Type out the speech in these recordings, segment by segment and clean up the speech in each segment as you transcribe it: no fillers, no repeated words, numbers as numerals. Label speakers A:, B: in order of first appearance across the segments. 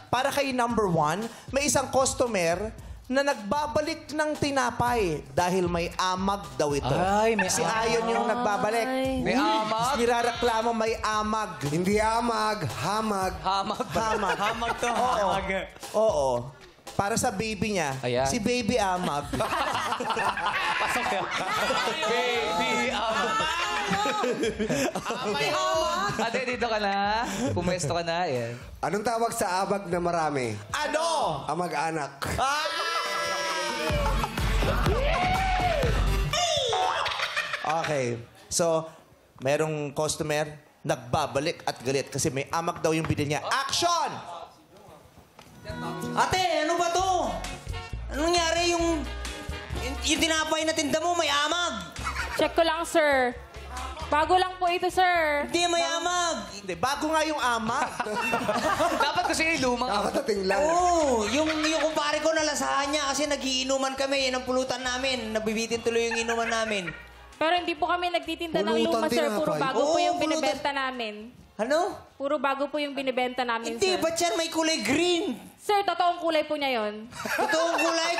A: Para kay number 1, may isang customer na nagbabalik ng tinapay dahil may amag daw ito.
B: Ay, may
A: si Ayon yung nagbabalik.
B: May amag?
A: Nirareklamo may amag.
C: Hindi amag, hamag.
B: Hamag.
A: Hamag.
B: Hamag to.
A: Oo.
B: Hamag.
A: Oo. Para sa baby niya,
B: Ayan.
A: si baby amag.
B: Pasok yan. Baby amag.
D: May hamag.
B: Ate, dito ka na. Pumwesto ka na. Yan.
C: Anong tawag sa abag na marami?
A: Ano?
C: Amag-anak.
A: Okay. So, merong customer nagbabalik at galit kasi may amag daw yung binili niya. Action!
D: Ate, ano ba to? Anong nangyari yung tinapay na tinda mo may amag?
E: Check ko lang, sir. Bago lang po ito, sir.
D: Hindi may amag.
A: Hindi, bago nga yung amag.
B: Dapat kasi yung lumang.
C: Kakatating lang.
D: Oo, yung kumpare ko nalasahan niya kasi nagiinuman kami. Yan ang pulutan namin. Nabibitin tuloy yung inuman namin.
E: Pero hindi po kami nagtitinda ng
C: Pulutan
E: luma, sir.
C: tinapay.
E: Puro bago po
D: Oo,
E: yung
D: pulutan.
E: binibenta namin.
D: Ano?
E: Puro bago po yung binibenta namin,
D: Hindi,
E: sir.
D: ba't yan may kulay green?
E: Sir, totoong kulay po niya yon.
D: Totoong kulay.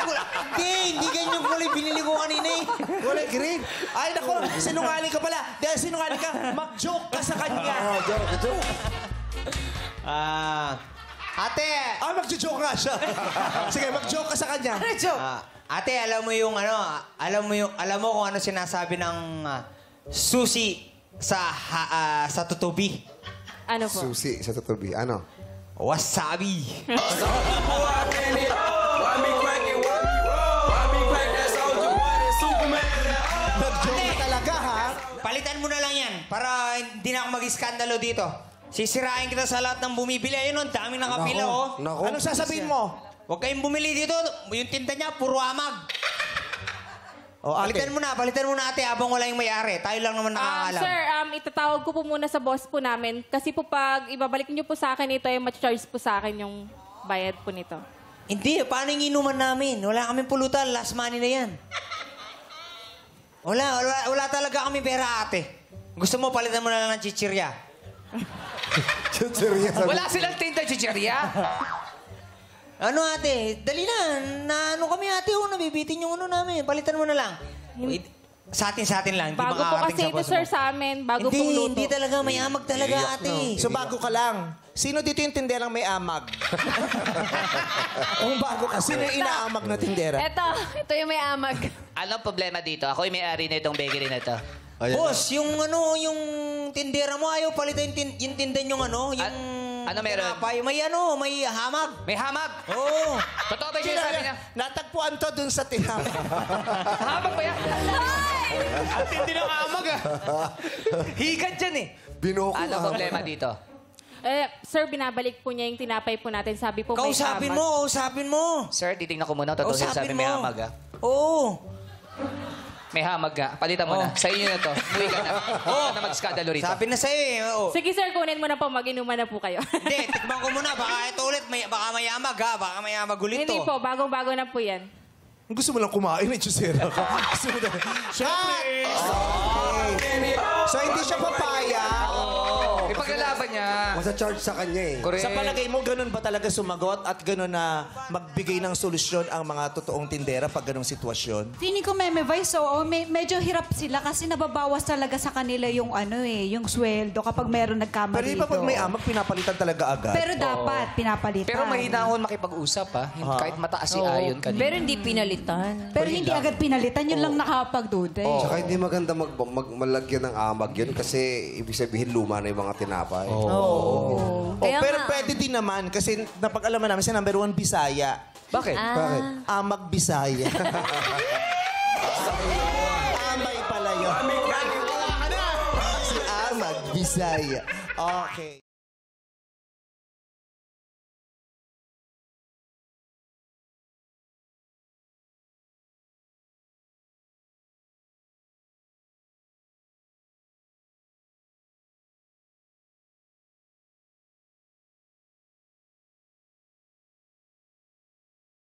D: Hindi ganyan kulay binili ko kanina eh.
A: Kulay green. Ay, nako, sinungaling ka pala. Dahil sinungaling ka, mag-joke ka sa kanya.
D: Ate!
A: Mag-joke nga siya. Sige, mag-joke ka sa kanya.
D: Ate, alam mo yung ano, alam mo kung ano sinasabi ng susi sa tutubi?
E: Ano po?
C: Susi sa tutubi. Ano?
D: Wasabi.
A: Mag-joke ka talaga, ha?
D: Palitan mo na lang yan para hindi na ako mag-iskandalo dito. Sisirain kita sa lahat ng bumibili. Ayun, ang daming nakapila, oh.
C: Nako.
A: Anong sasabihin mo?
D: Huwag kayong bumili dito. Yung tinda niya, puro amag.
A: O, ate.
D: Palitan mo na ate habang wala yung may-ari. Tayo lang naman nakakaalam.
E: Sir, itatawag ko po muna sa boss po namin. Kasi po pag ibabalik niyo po sa akin ito, ay ma-charge po sa akin yung bayad po nito.
D: Hindi, paano yung inuman namin? Wala kaming pulutan. Last money na yan. Wala talaga kami pera, ate. Gusto mo, palitan mo na lang ng chichirya.
C: Seryoso.
B: Wala silang tinta chicheria.
D: Ano, ate? Dali na. Ano kami, ate? Nabibitin yung ano namin. Palitan mo na lang. Wait, sa atin lang. Hindi
E: Bago po
D: makakarating
E: kasi
D: sa
E: ito,
D: boss
E: sir,
D: mo.
E: sa amin. Bago pong luto.
D: Hindi talaga. May amag talaga, ate.
A: So, bago ka lang. Sino dito yung tinderang may amag? Kung bago ka, sino yung inaamag na tindera?
F: Ito yung may amag.
B: Anong problema dito? Ako yung may-ari na itong bakery na ito.
D: Boss, yung tindera mo, ayaw palitan yung tinda yung yung...
B: Ano meron?
D: tinapay. May hamag.
B: May hamag.
D: Oo.
B: Totoo ba yung sinasabi niya?
A: Natagpuan to dun sa tinapay.
B: Hamag ba yan? Ang tindi ng hamag ah. Higad dyan eh.
C: Binoko
B: Ano
C: ka.
B: problema dito?
E: Sir, binabalik po niya yung tinapay po natin. Sabi po may
D: Kausapin
E: amag.
D: mo.
B: Sir, titignan ko muna. Totoo sinasabi may hamag ah.
D: Oo.
B: May hamag ka. Palitan mo na. Sa inyo na to. Umuwi ka na. Huwag ka na mag-skandalo rito.
D: Sabi na sa'yo eh. Oo.
E: Sige, sir, kunin mo na po. Mag-inuman na po kayo.
D: Hindi, tikman ko muna. Baka ito ulit. Baka may amag ha. Baka may amag ulit
E: Hindi
D: to.
E: po. Bagong-bago na po yan.
A: Gusto mo lang kumain, eh, Chusera. Gusto mo lang. Siyempre. Okay. So, hindi siya papaya.
B: Ipaglalaban niya.
C: Masa-charge sa kanya eh.
B: Correct.
A: Sa palagay mo, ganun ba talaga sumagot at ganun na magbigay ng solusyon ang mga totoong tindera pag ganung sitwasyon?
G: Feeling ko may vice, so medyo hirap sila kasi nababawas talaga sa kanila yung yung sweldo kapag meron nagkamali.
A: Pero di ba pag may amag, pinapalitan talaga agad?
G: Pero dapat pinapalitan.
B: Pero mahina ako makipag-usap ha. Kahit mataas si Ayon kanina.
F: Pero hindi pinalitan.
G: Pero hindi agad pinalitan, yun lang nakakapagduda.
C: Tsaka hindi maganda malagyan ng amag yun kasi ibig sabihin luma na yung mga tinapay.
F: Kaya
A: pero
F: nga.
A: pwede din naman kasi napag-alaman namin sa number 1 Bisaya.
B: Bakit?
C: Bakit?
A: Amag Bisaya. Amay pala yun. Si Amag Bisaya. Okay.